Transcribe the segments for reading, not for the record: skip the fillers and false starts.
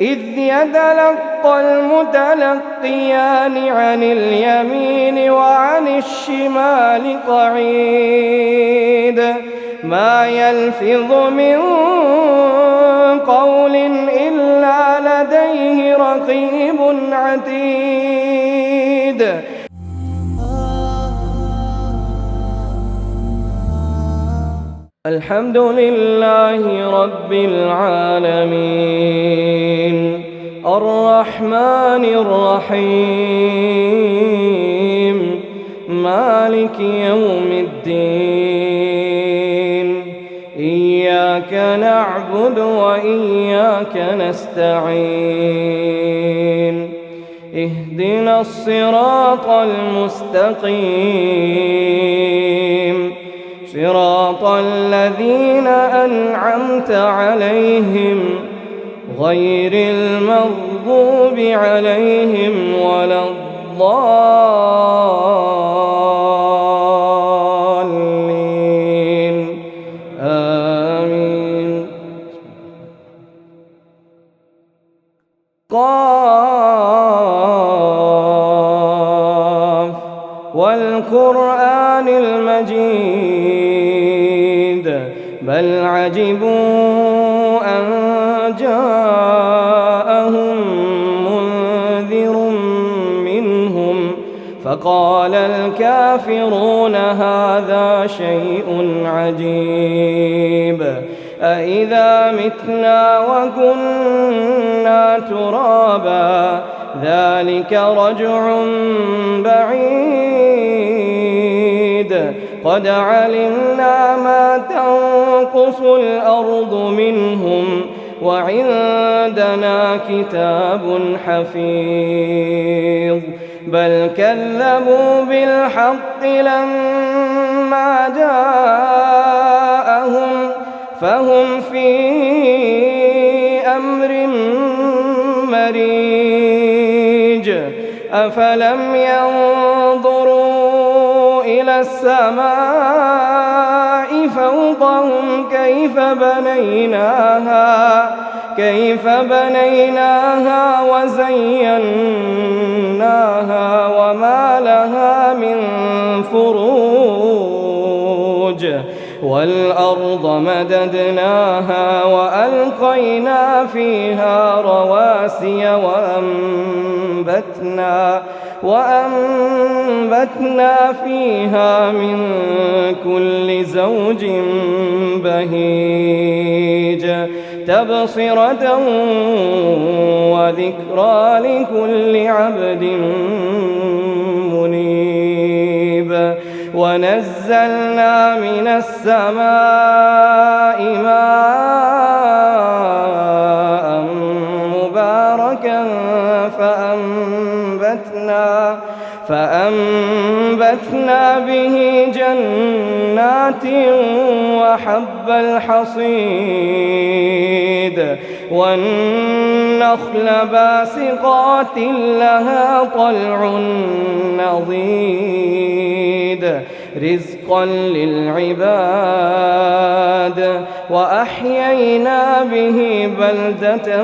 إذ يتلقى المتلقيان عن اليمين وعن الشمال قعيد ما يلفظ من قول إلا لديه رقيب عتيد. الحمد لله رب العالمين الرحمن الرحيم مالك يوم الدين إياك نعبد وإياك نستعين اهدنا الصراط المستقيم صراط الذين أنعمت عليهم غير المغضوب عليهم ولا الضالين آمين. قاف والقرآن المجيد بل عجبوا أن جاءهم منذر منهم فقال الكافرون هذا شيء عجيب أإذا متنا وكنا ترابا ذلك رجع بعيد قد علمنا ما تنقص الأرض منهم وعندنا كتاب حفيظ بل كذبوا بالحق لما جاءهم فهم في أمر مريج أفلم ينظروا إلى السماء فوقهم كيف بنيناها وزيناها وما لها من فروج والأرض مددناها وألقينا فيها رواسي وأنبتنا فيها من كل زوج بهيج تبصرة وذكرى لكل عبد منيب ونزلنا من السماء ماء مباركا فأنبتنا به جنات وحب الحصيد والنخل باسقات لها طلع نضيد رزقا للعباد وأحيينا به بلدة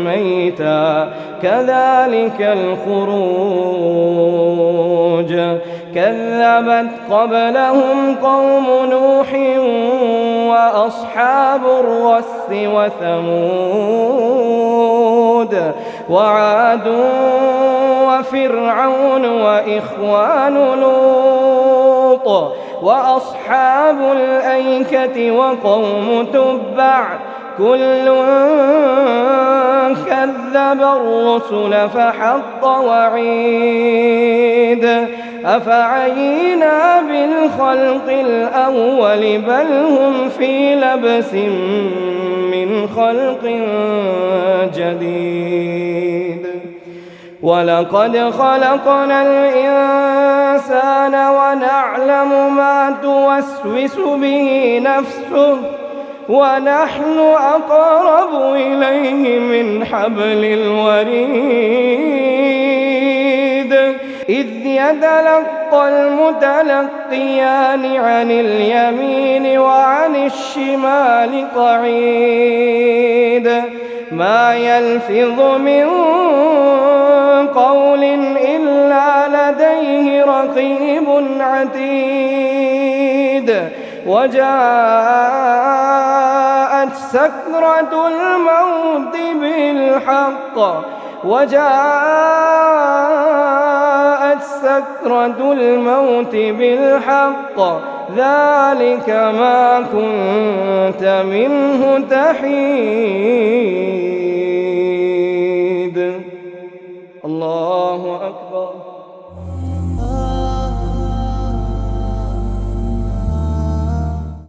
ميتا كذلك الخروج كذبت قبلهم قوم نوح وأصحاب الرس وثمود وعاد وفرعون وإخوان لوط وأصحاب الأيكة وقوم تبع كل كذب الرسل فحق وعيد أفعينا بالخلق الأول بل هم في لبس من خلق جديد ولقد خلقنا الإنسان ونعلم ما توسوس به نفسه ونحن أقرب إليه من حبل الوريد إذ يتلقى المتلقيان عن اليمين وعن الشمال قعيد ما يلفظ من قول إلا لديه رقيب عتيد وجاءت سكرة الموت بالحق ذلك ما كنت منه تحيد.